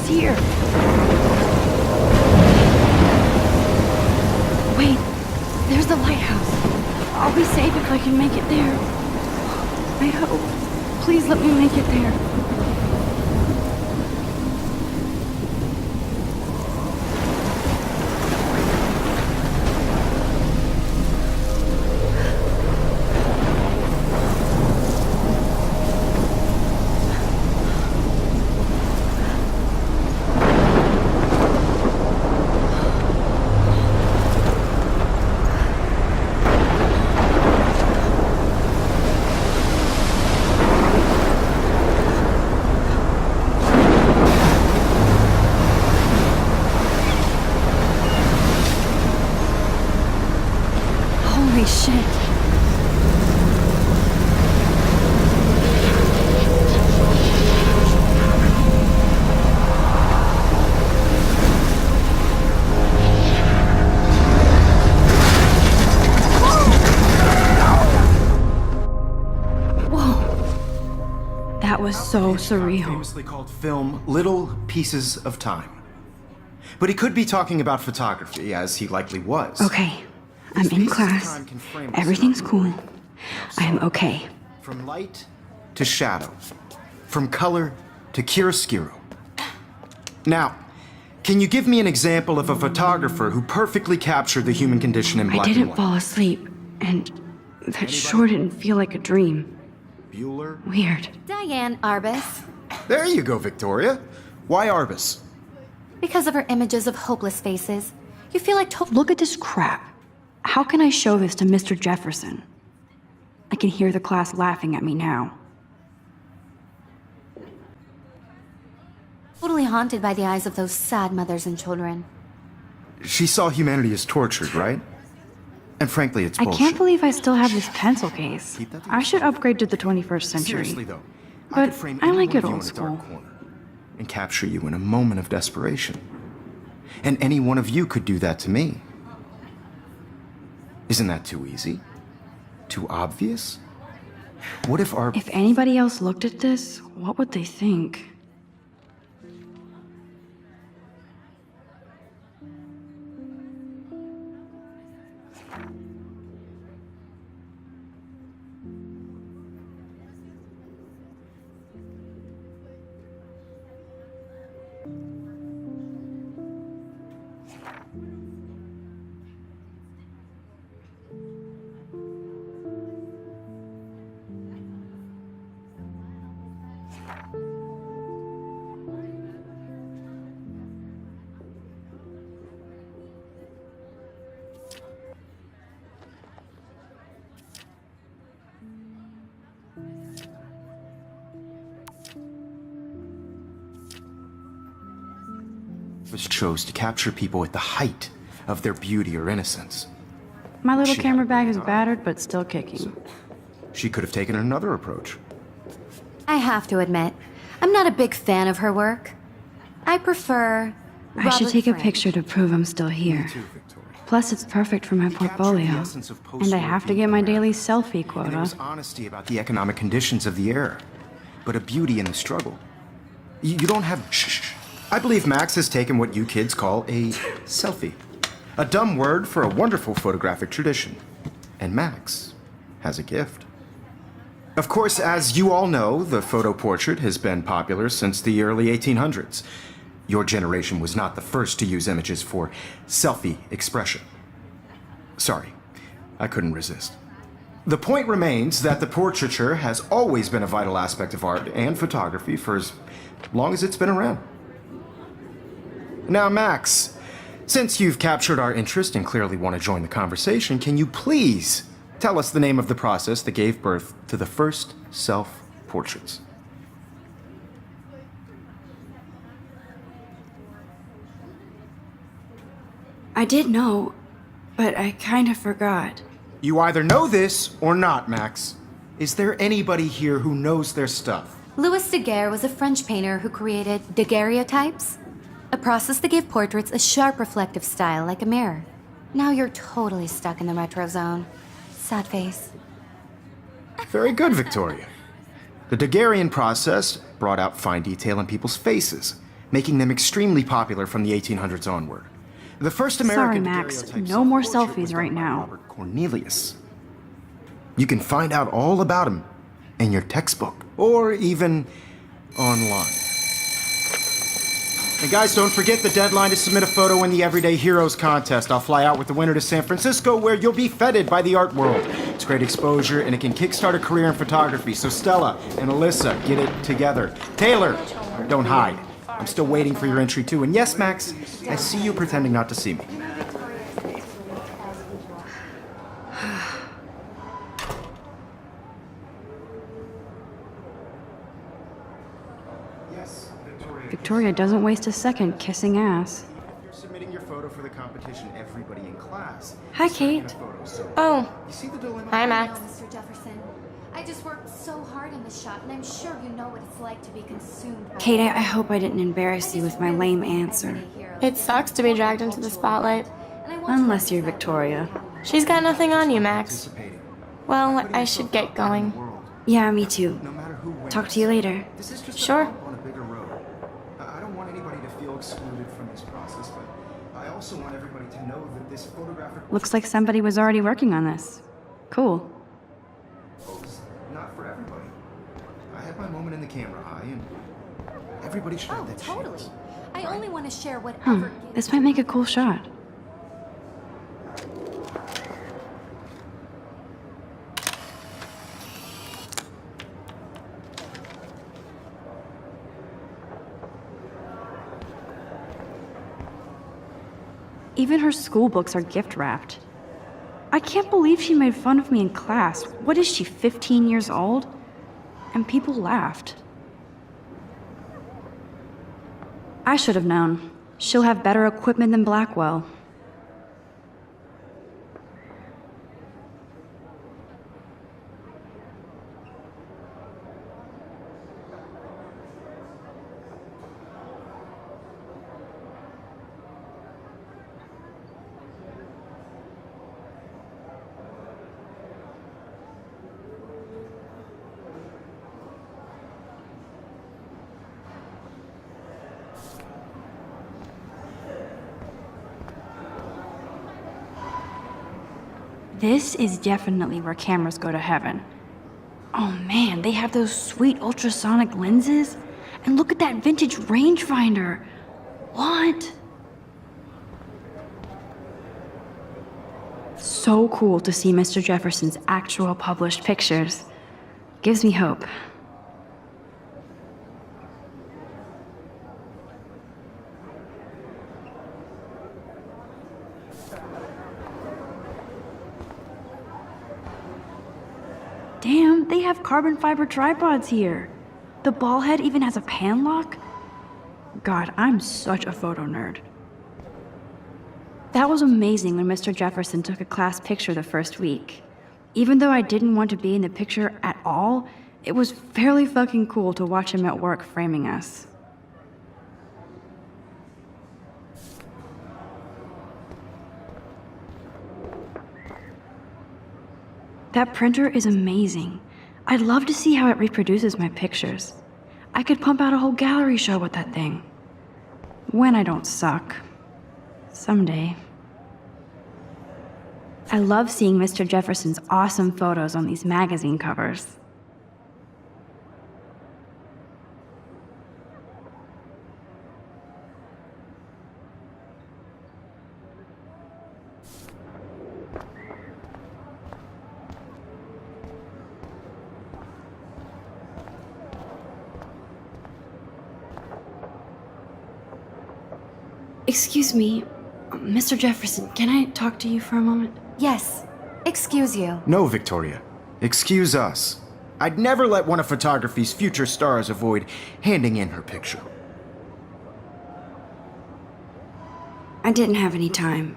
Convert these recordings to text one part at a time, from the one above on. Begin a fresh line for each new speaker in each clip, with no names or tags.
Here. Wait, there's the lighthouse. I'll be safe if I can make it there. I hope. Please let me make it there. Holy shit. Whoa. That was so surreal.
Famously called film Little Pieces of Time. But he could be talking about photography, as he likely was.
Okay. I'm in class. Everything's cool. I am okay.
From light to shadow. From color to chiaroscuro. Now, can you give me an example of a photographer who perfectly captured the human condition in black and white?
I didn't fall asleep, and that sure didn't feel like a dream.
Bueller?
Weird.
Diane Arbus.
There you go, Victoria. Why Arbus?
Because of her images of hopeless faces. You feel like
Look at this crap. How can I show this to Mr. Jefferson? I can hear the class laughing at me now.
totally haunted by the eyes of those sad mothers and children.
She saw humanity as tortured, right? And frankly, it's bullshit.
I can't believe I still have this pencil case.
Keep that to
I should
yourself.
upgrade to the 21st century.
Seriously, though, I
But
could frame
I
any
like
one
it
of you
old
in a dark
school.
corner and capture you in a moment of desperation. And any one of you could do that to me. Isn't that too easy? Too obvious? What if our...
If anybody else looked at this, what would they think?
photographers chose to capture people at the height of their beauty or innocence.
My little
She
camera
had
bag is
enough.
battered, but still kicking.
She could have taken another approach.
I have to admit, I'm not a big fan of her work. I prefer.
I should
Robert
take a
Frank.
picture to prove I'm still here.
Too, Victoria.
Plus, it's perfect for my
Captured the
portfolio.
essence of
And I
post-war
have to
beauty
get my
in
daily
America.
selfie
And there
quota.
was honesty about the economic conditions of the era, but a beauty in the struggle. You don't have. Shh. I believe Max has taken what you kids call a selfie. A dumb word for a wonderful photographic tradition. And Max has a gift. Of course, as you all know, the photo portrait has been popular since the early 1800s. Your generation was not the first to use images for selfie expression. Sorry, I couldn't resist. The point remains that the portraiture has always been a vital aspect of art and photography for as long as it's been around. Now, Max, since you've captured our interest and clearly want to join the conversation, can you please tell us the name of the process that gave birth to the first self-portraits?
I did know, but I kind of forgot.
You either know this or not, Max. Is there anybody here who knows their stuff?
Louis Daguerre was a French painter who created daguerreotypes, a process that gave portraits a sharp reflective style like a mirror. Now you're totally stuck in the retro zone. Sad face.
Very good, Victoria. The Daguerrean process brought out fine detail in people's faces, making them extremely popular from the 1800s onward. The first American
Sorry, Max.
daguerreotype
No more
self-portrait was
selfies
done
right
by
now.
Robert Cornelius. You can find out all about him in your textbook or even online. And guys, don't forget the deadline to submit a photo in the Everyday Heroes contest. I'll fly out with the winner to San Francisco, where you'll be feted by the art world. It's great exposure, and it can kickstart a career in photography. So Stella and Alyssa, get it together. Taylor, don't hide. I'm still waiting for your entry too. And yes, Max, I see you pretending not to see me. Yes, Victoria.
Victoria doesn't waste a second kissing ass.
You're submitting your photo for the competition. Everybody in class.
Hi,
is taking
Kate.
a photo, so
Oh,
you see the dilemma?
hi,
No,
Max.
Mr. Jefferson. I just worked so hard on this shot, and I'm sure you know what it's like to be consumed by
Kate, I hope I didn't embarrass you with my lame answer.
It sucks to be dragged into the spotlight.
Unless you're Victoria.
She's got nothing on you, Max.
Participating.
Well, I should get going.
Yeah, me too.
No matter who wins.
Talk to you later.
This is just
Sure.
a bump on a bigger road. I don't want anybody to feel excluded from this process, but I also want everybody to know that this photographic
Looks like somebody was already working on this. Cool.
is not for everybody. I had my moment in the camera eye, and everybody should
Oh,
have that
totally.
chance.
I only want to share whatever.
This might make a cool shot. Even her school books are gift wrapped. I can't believe she made fun of me in class. What is she, 15 years old? And people laughed. I should have known. She'll have better equipment than Blackwell. This is definitely where cameras go to heaven. Oh man, they have those sweet ultrasonic lenses. And look at that vintage rangefinder. What? So cool to see Mr. Jefferson's actual published pictures. Gives me hope. Damn, they have carbon fiber tripods here. The ball head even has a pan lock. God, I'm such a photo nerd. That was amazing when Mr. Jefferson took a class picture the first week. Even though I didn't want to be in the picture at all, it was fairly fucking cool to watch him at work framing us. That printer is amazing. I'd love to see how it reproduces my pictures. I could pump out a whole gallery show with that thing. When I don't suck. Someday. I love seeing Mr. Jefferson's awesome photos on these magazine covers. Excuse me, Mr. Jefferson, can I talk to you for a moment?
Yes. Excuse you.
No, Victoria. Excuse us. I'd never let one of photography's future stars avoid handing in her picture.
I didn't have any time.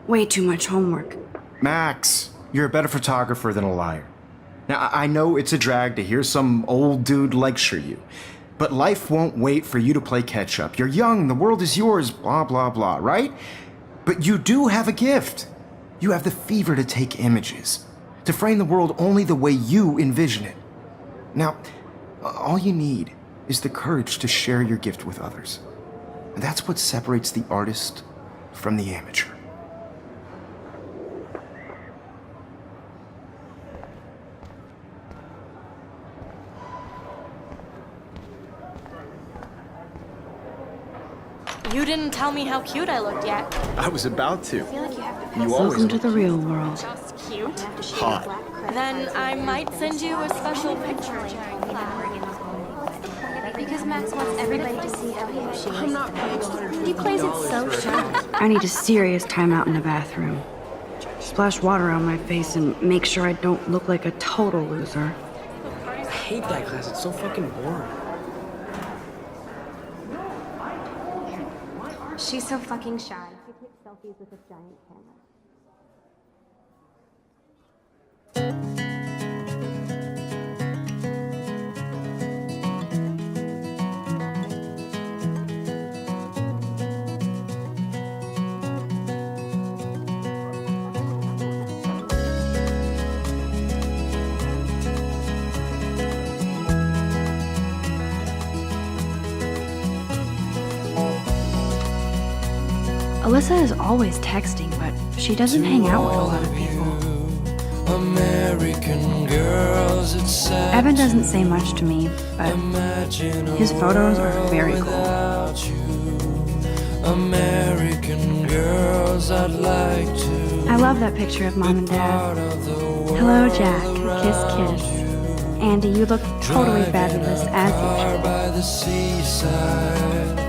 Way too much homework.
Max, you're a better photographer than a liar. Now, I know it's a drag to hear some old dude lecture you, but life won't wait for you to play catch up. You're young, the world is yours, blah, blah, blah, right? But you do have a gift. You have the fever to take images, to frame the world only the way you envision it. Now, all you need is the courage to share your gift with others. And that's what separates the artist from the amateur.
You didn't tell me how cute I looked yet.
I was about to. You
Welcome to the real world.
Just cute.
hot.
Then I might send you a special picture.
Because Max wants everybody to see how cute she is. He plays it so sharp.
I need a serious timeout in the bathroom. Splash water on my face and make sure I don't look like a total loser.
I hate that class. It's so fucking boring.
She's so fucking shy. She takes selfies with this giant camera.
Alyssa is always texting, but she doesn't hang out with a lot of people.
American girls, it's sad.
Evan doesn't say much to me, but
Imagine a
his photos are
world
very cool.
without you. American girls, I'd like to.
I love that picture of Mom and
Part
Dad.
of the world
Hello, Jack. Kiss,
around
kiss.
you.
Andy, you look totally
Driving
fabulous
a
as
car
usual.
by the seaside,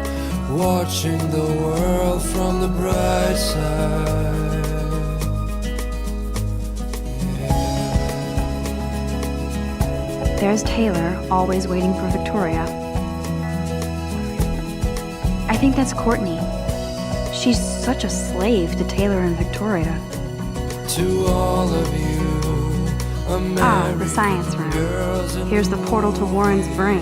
watching the world from the bright side.
There's Taylor, always waiting for Victoria. I think that's Courtney. She's such a slave to Taylor and Victoria.
To all of you,
Ah, the science room.
girls in
Here's the portal to Warren's brain.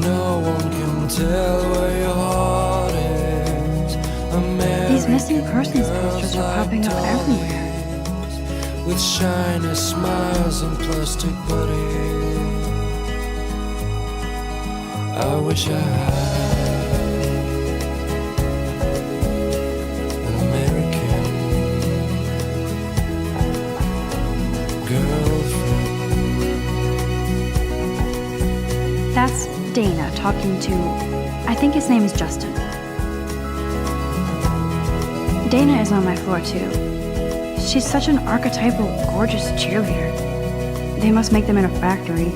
no one can tell where your heart is.
These missing persons
American
posters are
girls
popping up
like
everywhere.
toys, with shiny smiles and plastic buddies. I wish I had an American girlfriend.
That's Dana talking to, I think his name is Justin. Dana is on my floor too. She's such an archetypal, gorgeous cheerleader. They must make them in a factory.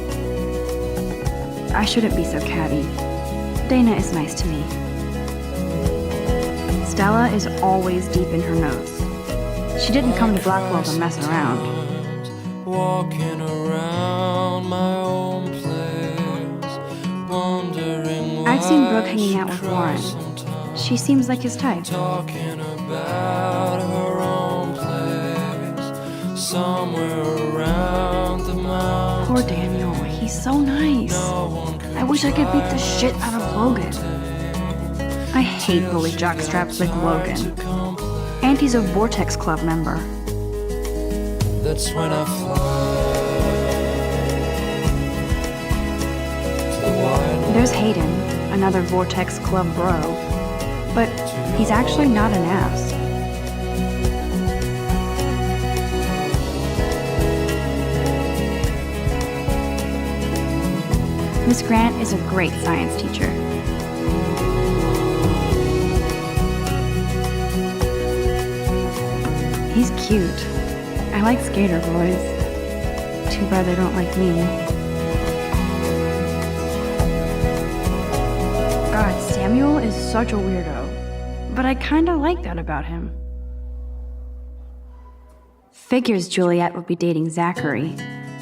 I shouldn't be so catty. Dana is nice to me. Stella is always deep in her notes. She didn't come to Blackwell to mess around.
Walking around my own place, wondering
I'd seen Brooke hanging out with Warren. She seems like his type.
Talking about her own place, somewhere around the mountain.
Poor Daniel, he's so nice. I wish I could beat the shit out of Logan. I hate bully jockstraps like Logan. And he's a Vortex Club member.
That's when I fly to the wide
There's Hayden, another Vortex Club bro. But he's actually not an ass. Miss Grant is a great science teacher. He's cute. I like skater boys. Too bad they don't like me. God, Samuel is such a weirdo. But I kinda like that about him. Figures Juliet would be dating Zachary.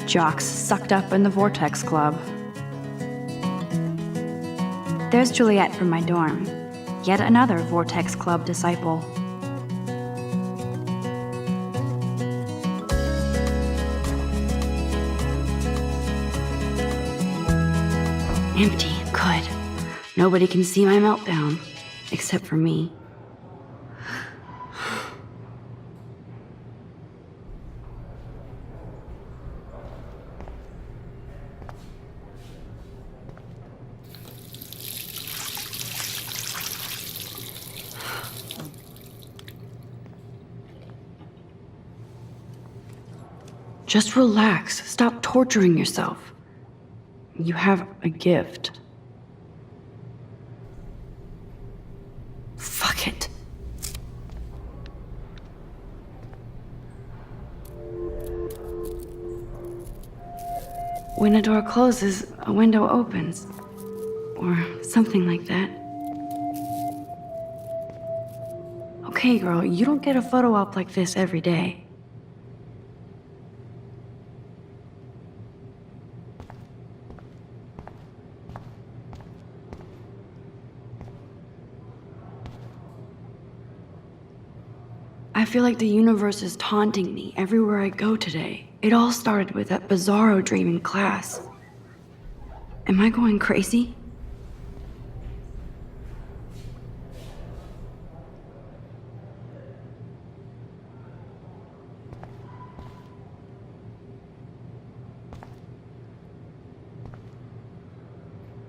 Jocks sucked up in the Vortex Club. There's Juliet from my dorm. Yet another Vortex Club disciple. Empty. Good. Nobody can see my meltdown. Except for me. Just relax. Stop torturing yourself. You have a gift. Fuck it. When a door closes, a window opens. Or something like that. Okay, girl, you don't get a photo op like this every day. I feel like the universe is taunting me everywhere I go today. It all started with that bizarro dream in class. Am I going crazy?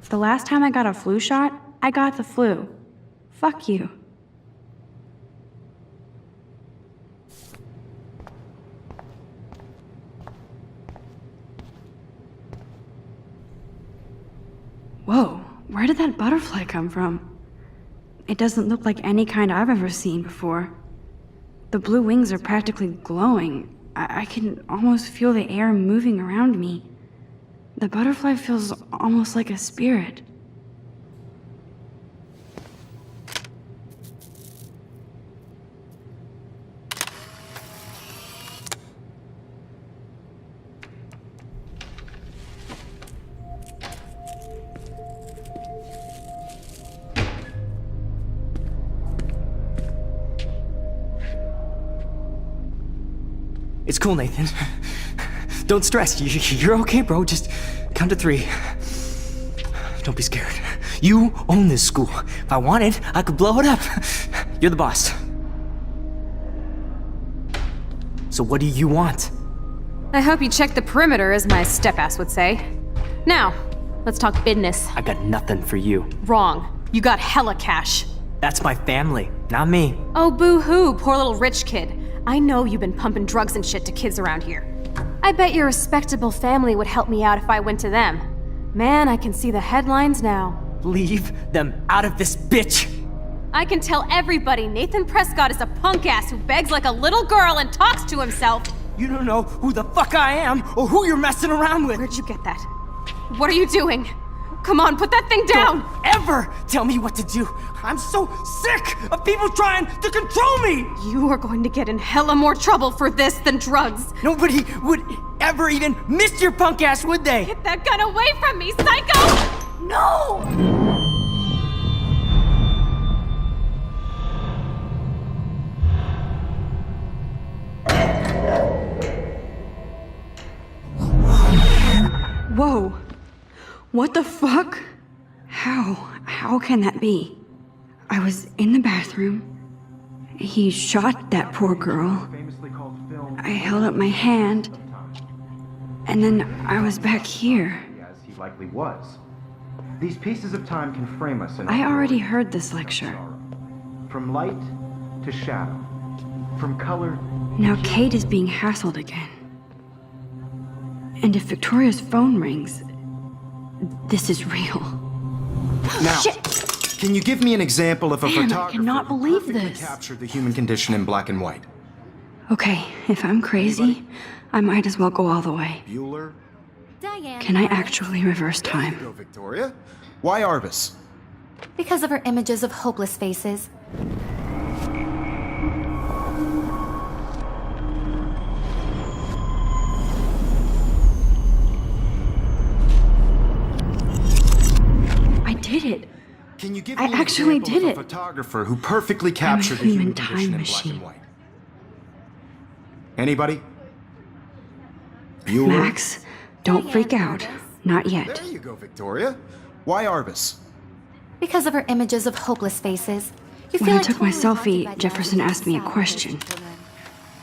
The last time I got a flu shot, I got the flu. Fuck you. Whoa, where did that butterfly come from? It doesn't look like any kind I've ever seen before. The blue wings are practically glowing. I can almost feel the air moving around me. The butterfly feels almost like a spirit.
It's cool, Nathan. Don't stress. You're okay, bro. Just count to 3. Don't be scared. You own this school. If I wanted, I could blow it up. You're the boss. So what do you want?
I hope you checked the perimeter, as my step-ass would say. Now, let's talk business.
I got nothing for you.
Wrong. You got hella cash.
That's my family, not me.
Oh, boo-hoo, poor little rich kid. I know you've been pumping drugs and shit to kids around here. I bet your respectable family would help me out if I went to them. Man, I can see the headlines now.
Leave them out of this bitch!
I can tell everybody Nathan Prescott is a punk ass who begs like a little girl and talks to himself.
You don't know who the fuck I am or who you're messing around with.
Where'd you get that? What are you doing? Come on, put that thing down!
Don't ever tell me what to do. I'm so sick of people trying to control me!
You are going to get in hella more trouble for this than drugs.
Nobody would ever even miss your punk ass, would they?
Get that gun away from me, psycho! No!
Whoa. What the fuck? How can that be? I was in the bathroom. He shot that poor girl. I held up my hand. And then I was back here.
As he likely was. These pieces of time can frame us in...
I already heard this lecture.
From light to shadow. From color...
Now Kate is being hassled again. And if Victoria's phone rings, this is real.
Now,
Shit!
can you give me an example of a
Man, I
photographer
cannot
who
believe
perfectly
this.
captured the human condition in black and white?
Okay, if I'm crazy, I might as well go all the way.
Bueller?
Diane.
Can I actually reverse time?
Go, Victoria. Why Arbus?
Because of her images of hopeless faces.
I did it.
Can you give
I
me an
actually
example
did
of a
it.
photographer who perfectly captured the
human
human
time
condition in black
machine.
and white? Anybody? Bueller?
Max, don't freak out. Not yet.
There you go, Victoria. Why Arbus?
Because of her images of hopeless faces. You
When
feel
I
like
took my
totally haunted
selfie,
by the
Jefferson
idea of
asked me a
sad
question.
children.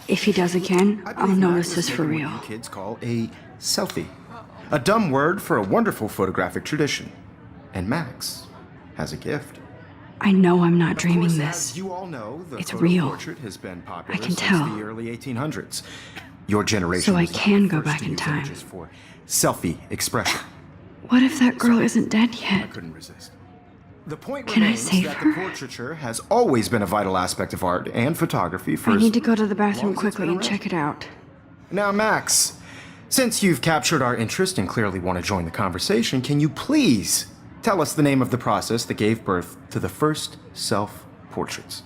If he does again,
I
I'll
believe
know
Max
this
was
is for
taking
real.
what you kids call a selfie. A dumb word for a wonderful photographic tradition. And Max has a gift.
I know I'm not
Of
dreaming
course,
this.
as you all know, the
It's
photo
real.
portrait has been popular
I can
since
tell.
the early 1800s. Your generation
So I
was not
can
the
go
first
back
to
in
use
time.
images for selfie expression.
What if that girl isn't dead
I
yet?
couldn't resist. The point
Can I
remains
save
that
her?
the portraiture has always been a vital aspect of art and photography for
I
as
need to go to the
long
bathroom
as it's
quickly
been
and
around.
check it out.
Now, Max, since you've captured our interest and clearly want to join the conversation, can you please tell us the name of the process that gave birth to the first self-portraits?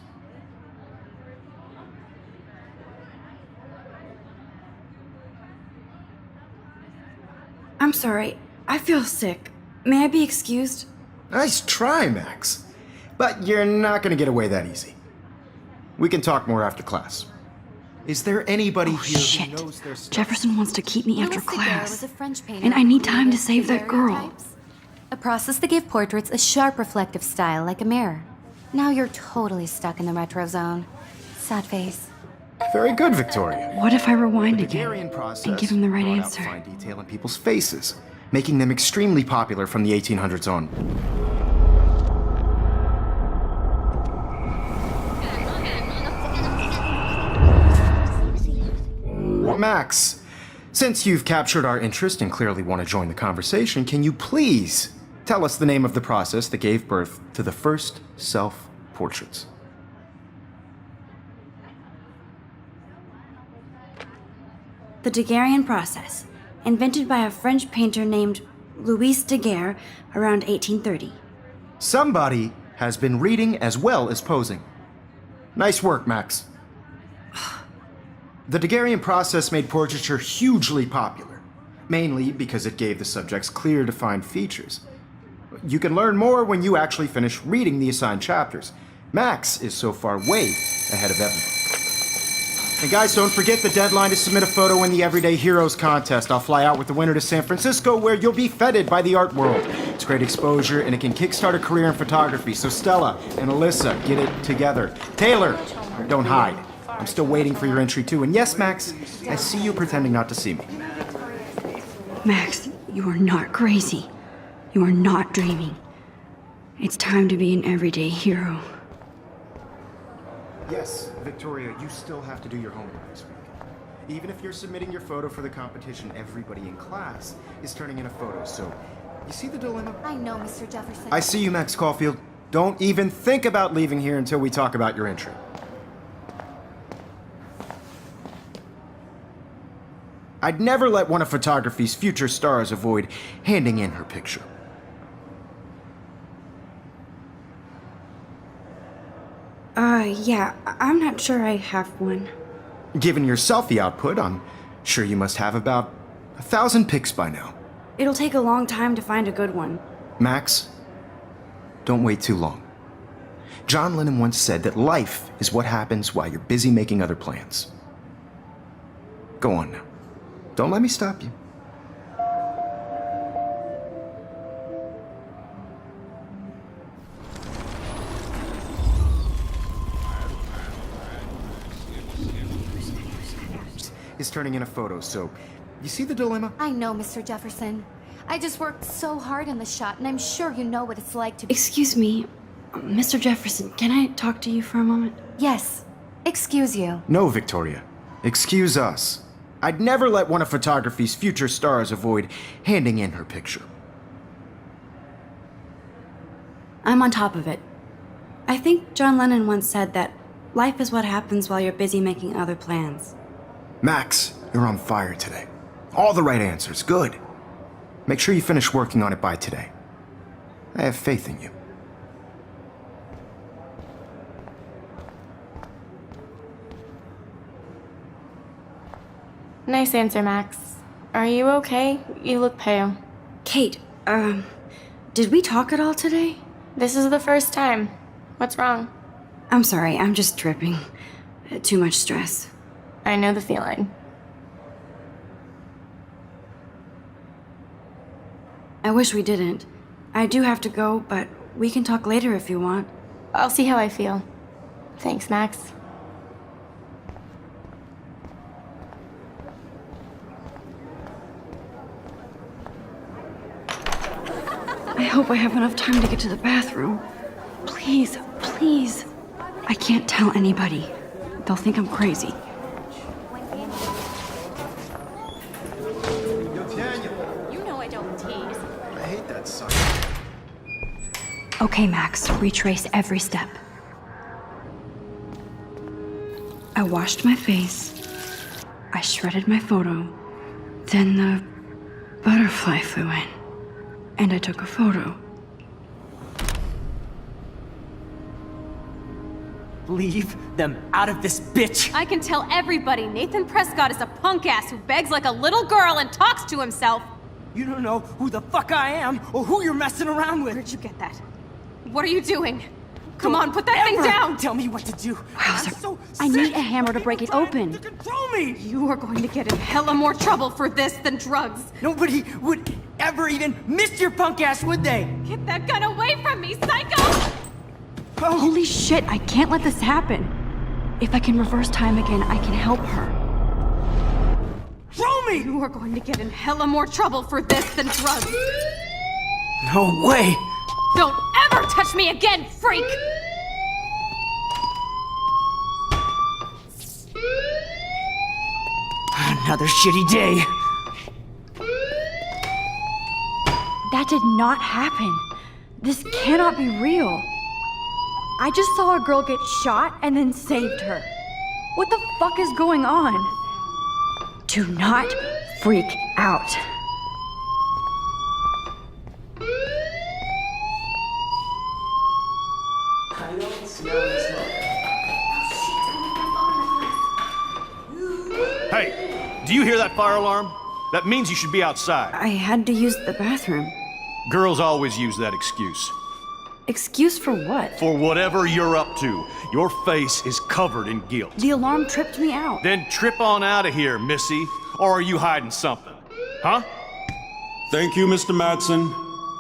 I'm sorry. I feel sick. May I be excused?
Nice try, Max. But you're not going to get away that easy. We can talk more after class. Is there anybody
Oh,
here
shit.
who knows their stuff?
Jefferson wants to keep me after
Louis Daguerre
class.
was a French painter
And I
who
need time to
created
save that girl.
daguerreotypes, a process that gave portraits a sharp reflective style like a mirror. Now you're totally stuck in the retro zone. Sad face.
Very good, Victoria.
What if I rewind
The
again
Daguerrean process
and give him the right
brought out
answer?
fine detail in people's faces, making them extremely popular from the 1800s on. Max, since you've captured our interest and clearly want to join the conversation, can you please tell us the name of the process that gave birth to the first self-portraits?
The Daguerrean process, invented by a French painter named Louis Daguerre around 1830.
Somebody has been reading as well as posing. Nice work, Max. The Daguerrean process made portraiture hugely popular, mainly because it gave the subjects clear, defined features. You can learn more when you actually finish reading the assigned chapters. Max is so far way ahead of everyone. And guys, don't forget the deadline to submit a photo in the Everyday Heroes contest. I'll fly out with the winner to San Francisco, where you'll be feted by the art world. It's great exposure, and it can kickstart a career in photography. So Stella and Alyssa, get it together. Taylor, don't hide. I'm still waiting for your entry too. And yes, Max, I see you pretending not to see me.
Max, you are not crazy. You are not dreaming. It's time to be an everyday hero.
Yes, Victoria, you still have to do your homework this week. Even if you're submitting your photo for the competition, everybody in class is turning in a photo. So, you see the dilemma?
I know, Mr. Jefferson.
I see you, Max Caulfield. Don't even think about leaving here until we talk about your entry. I'd never let one of photography's future stars avoid handing in her picture.
Yeah, I'm not sure I have one.
Given your selfie output, I'm sure you must have about 1,000 pics by now.
It'll take a long time to find a good one.
Max, don't wait too long. John Lennon once said that life is what happens while you're busy making other plans. Go on now. Don't let me stop you. is turning in a photo, so you see the dilemma?
I know, Mr. Jefferson. I just worked so hard on the shot, and I'm sure you know what it's like to be.
Excuse me, Mr. Jefferson, can I talk to you for a moment?
Yes. Excuse you.
No, Victoria. Excuse us. I'd never let one of photography's future stars avoid handing in her picture.
I'm on top of it. I think John Lennon once said that life is what happens while you're busy making other plans.
Max, you're on fire today. All the right answers. Good. Make sure you finish working on it by today. I have faith in you.
Nice answer, Max. Are you okay? You look pale.
Kate, did we talk at all today?
This is the first time. What's wrong?
I'm sorry, I'm just tripping. Too much stress.
I know the feeling.
I wish we didn't. I do have to go, but we can talk later if you want.
I'll see how I feel. Thanks, Max.
I hope I have enough time to get to the bathroom. Please, please. I can't tell anybody. They'll think I'm crazy.
You know I don't tease.
I hate that sucker.
Okay, Max, retrace every step. I washed my face. I shredded my photo. Then the butterfly flew in. And I took a photo.
Leave them out of this bitch!
I can tell everybody Nathan Prescott is a punk ass who begs like a little girl and talks to himself.
You don't know who the fuck I am or who you're messing around with.
Where'd you get that? What are you doing? Come on, put that thing down!
Tell me what to do.
Wowzer.
I'm so
I need
sick
a hammer to break it
of trying
open.
To control me.
You are going to get in hella more trouble for this than drugs.
Nobody would ever even miss your punk ass, would they?
Get that gun away from me, psycho!
Holy shit, I can't let this happen. If I can reverse time again, I can help her.
Throw me!
You are going to get in hella more trouble for this than drugs.
No way!
Don't ever touch me again, freak!
Another shitty day.
That did not happen. This cannot be real. I just saw a girl get shot and then saved her. What the fuck is going on? Do not freak out.
Hey, do you hear that fire alarm? That means you should be outside.
I had to use the bathroom.
Girls always use that excuse.
Excuse for what?
For whatever you're up to, your face is covered in guilt.
The alarm tripped me out.
Then trip on out of here, Missy. Or are you hiding something? Huh?
Thank you, Mr. Madsen.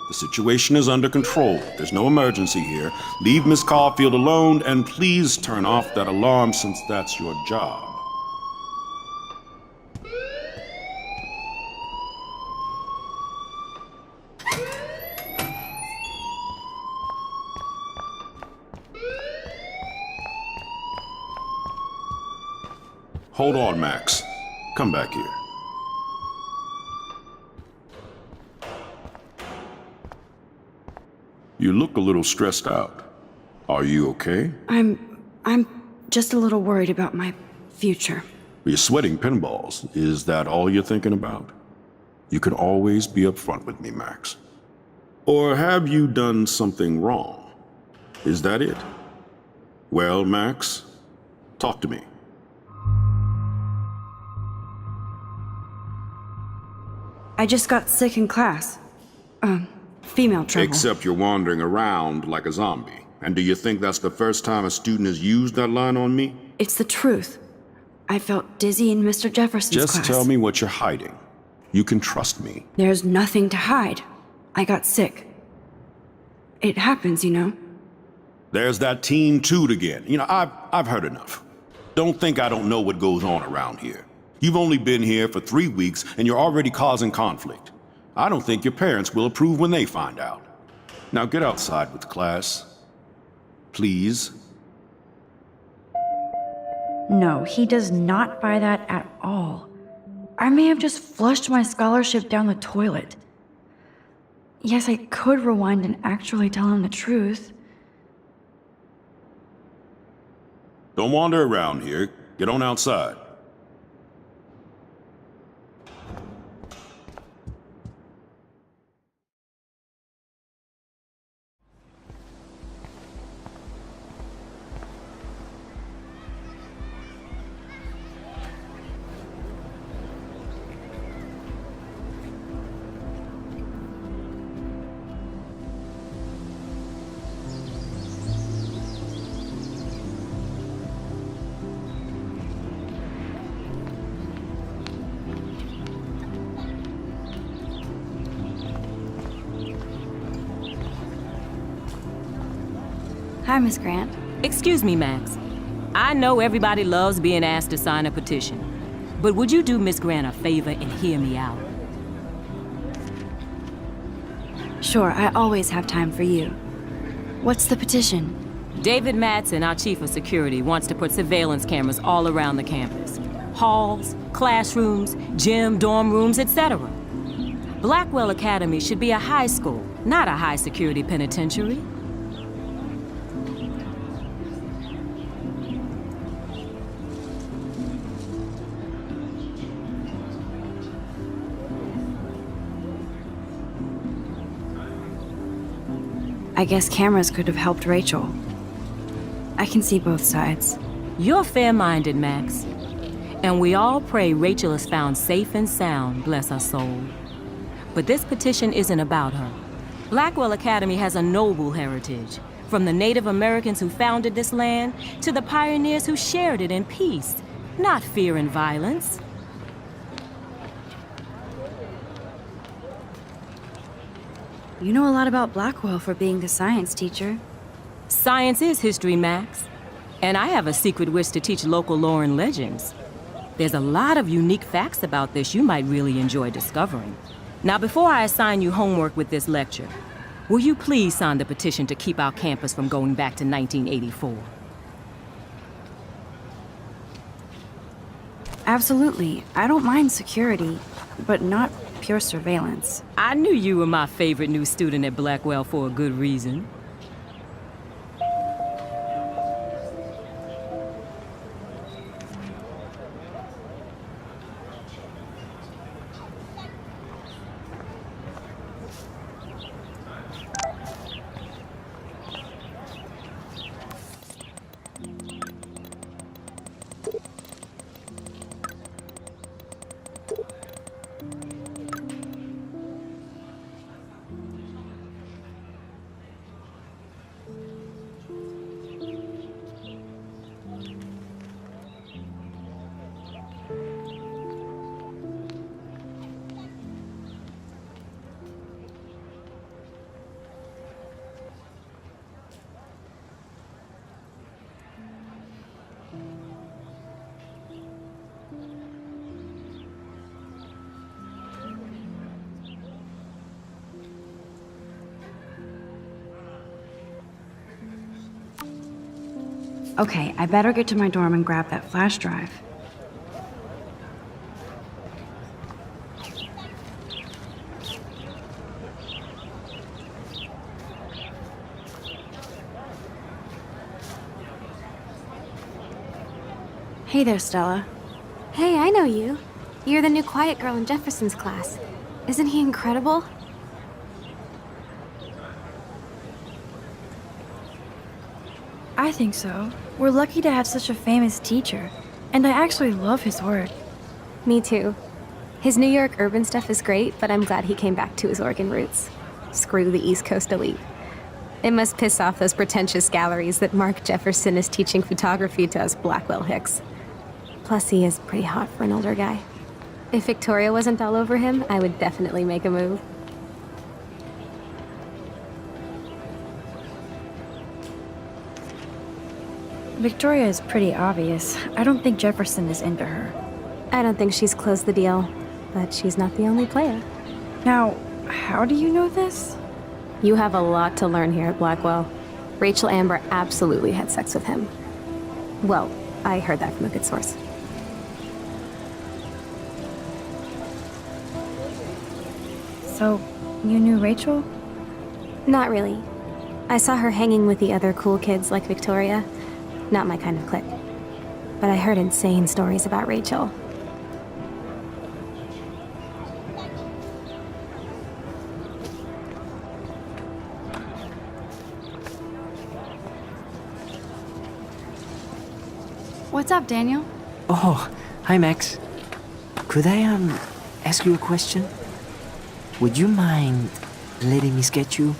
The situation is under control. There's no emergency here. Leave Miss Caulfield alone, and please turn off that alarm since that's your job. Hold on, Max. Come back here. You look a little stressed out. Are you okay?
I'm just a little worried about my future.
You're sweating pinballs. Is that all you're thinking about? You can always be upfront with me, Max. Or have you done something wrong? Is that it? Well, Max, talk to me.
I just got sick in class. Female trouble.
Except you're wandering around like a zombie. And do you think that's the first time a student has used that line on me?
It's the truth. I felt dizzy in Mr. Jefferson's
Just
class.
tell me what you're hiding. You can trust me.
There's nothing to hide. I got sick. It happens, you know.
There's that teen toot again. I've heard enough. Don't think I don't know what goes on around here. You've only been here for 3 weeks and you're already causing conflict. I don't think your parents will approve when they find out. Now get outside with class. Please.
No, he does not buy that at all. I may have just flushed my scholarship down the toilet. Yes, I could rewind and actually tell him the truth.
Don't wander around here. Get on outside.
Hi, Miss Grant.
Excuse me, Max. I know everybody loves being asked to sign a petition, but would you do Miss Grant a favor and hear me out?
Sure, I always have time for you. What's the petition?
David Madsen, our chief of security, wants to put surveillance cameras all around the campus. Halls, classrooms, gym, dorm rooms, etc. Blackwell Academy should be a high school, not a high-security penitentiary.
I guess cameras could have helped Rachel. I can see both sides.
You're fair-minded, Max. And we all pray Rachel is found safe and sound, bless her soul. But this petition isn't about her. Blackwell Academy has a noble heritage, from the Native Americans who founded this land to the pioneers who shared it in peace, not fear and violence.
You know a lot about Blackwell for being the science teacher.
Science is history, Max. And I have a secret wish to teach local lore and legends. There's a lot of unique facts about this you might really enjoy discovering. Now, before I assign you homework with this lecture, will you please sign the petition to keep our campus from going back to 1984?
Absolutely. I don't mind security, but not pure surveillance.
I knew you were my favorite new student at Blackwell for a good reason.
Okay, I better get to my dorm and grab that flash drive. Hey there, Stella.
Hey, I know you. You're the new quiet girl in Jefferson's class. Isn't he incredible?
I think so. We're lucky to have such a famous teacher, and I actually love his work.
Me too. His New York urban stuff is great, but I'm glad he came back to his Oregon roots. Screw the East Coast elite. It must piss off those pretentious galleries that Mark Jefferson is teaching photography to us Blackwell hicks. Plus, he is pretty hot for an older guy. If Victoria wasn't all over him, I would definitely make a move.
Victoria is pretty obvious. I don't think Jefferson is into her.
I don't think she's closed the deal, but she's not the only player.
Now, how do you know this?
You have a lot to learn here at Blackwell. Rachel Amber absolutely had sex with him. Well, I heard that from a good source.
So, you knew Rachel?
Not really. I saw her hanging with the other cool kids like Victoria. Not my kind of clique. But I heard insane stories about Rachel.
What's up, Daniel?
Oh, hi, Max. Could I, ask you a question? Would you mind letting me sketch you?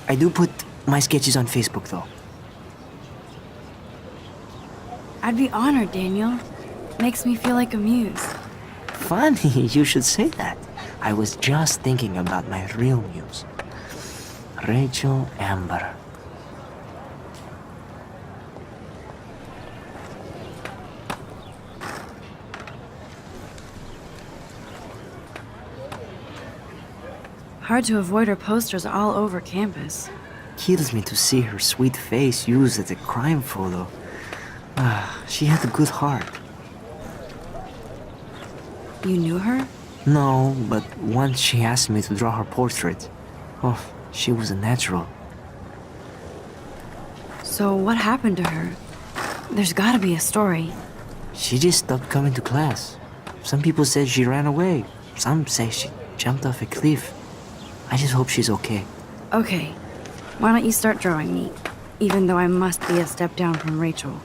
I do put my sketches on Facebook, though.
I'd be honored, Daniel. Makes me feel like a muse.
Funny, you should say that. I was just thinking about my real muse. Rachel Amber.
Hard to avoid her posters all over campus.
Kills me to see her sweet face used as a crime photo. She had a good heart.
You knew her?
No, but once she asked me to draw her portrait. Oh, she was a natural.
So what happened to her? There's gotta be a story.
She just stopped coming to class. Some people said she ran away. Some say she jumped off a cliff. I just hope she's okay.
Okay, why don't you start drawing me? Even though I must be a step down from Rachel.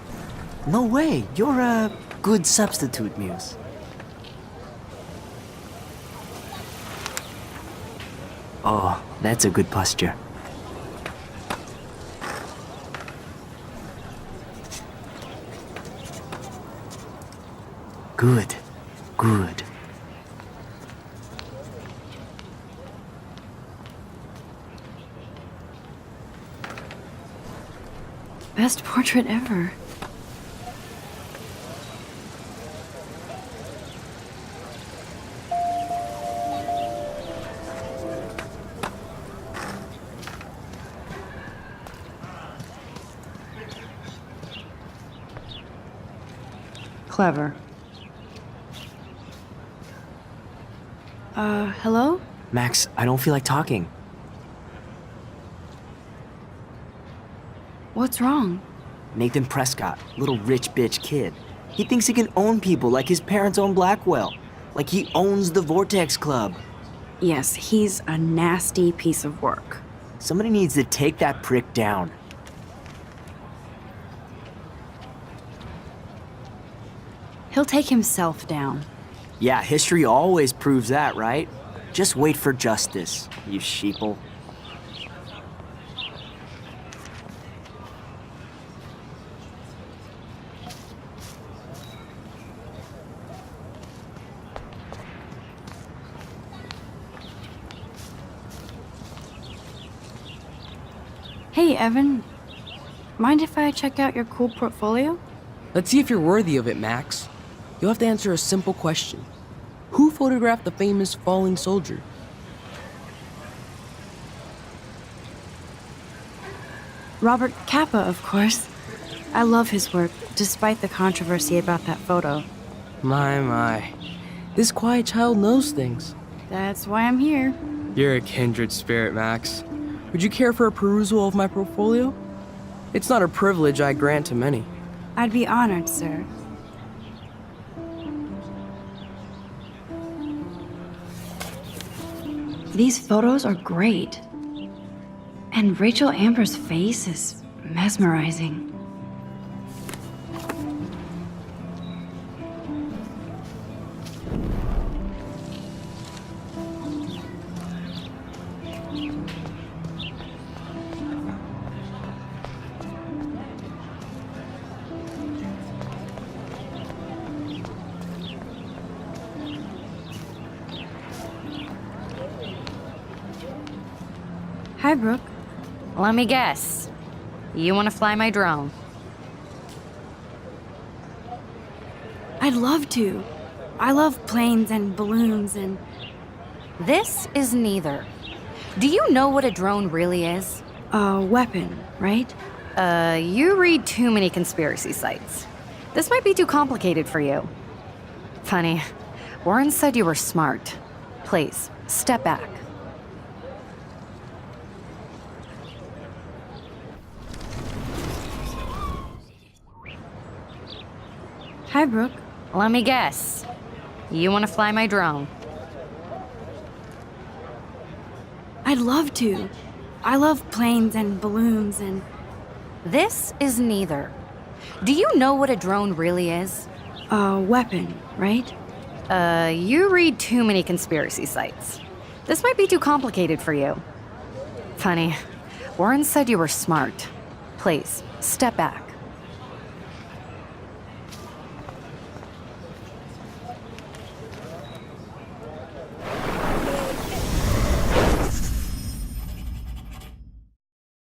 No way, you're a good substitute, Muse. Oh, that's a good posture. Good, good.
Best portrait ever. Clever. Hello?
Max, I don't feel like talking.
What's wrong?
Nathan Prescott, little rich bitch kid. He thinks he can own people like his parents own Blackwell. Like he owns the Vortex Club.
Yes, he's a nasty piece of work.
Somebody needs to take that prick down.
He'll take himself down.
Yeah, history always proves that, right? Just wait for justice, you sheeple.
Hey, Evan. Mind if I check out your cool portfolio?
Let's see if you're worthy of it, Max. You'll have to answer a simple question. Who photographed the famous falling soldier?
Robert Capa, of course. I love his work, despite the controversy about that photo.
My. This quiet child knows things.
That's why I'm here.
You're a kindred spirit, Max. Would you care for a perusal of my portfolio? It's not a privilege I grant to many.
I'd be honored, sir. These photos are great. And Rachel Amber's face is mesmerizing. Hi, Brooke.
Let me guess. You want to fly my drone?
I'd love to. I love planes and balloons and...
This is neither. Do you know what a drone really is?
A weapon, right?
You read too many conspiracy sites. This might be too complicated for you. Funny, Warren said you were smart. Please, step back.
Hi, Brooke.
Let me guess. You want to fly my drone?
I'd love to. I love planes and balloons and...
This is neither. Do you know what a drone really is?
A weapon, right?
You read too many conspiracy sites. This might be too complicated for you. Funny, Warren said you were smart. Please, step back.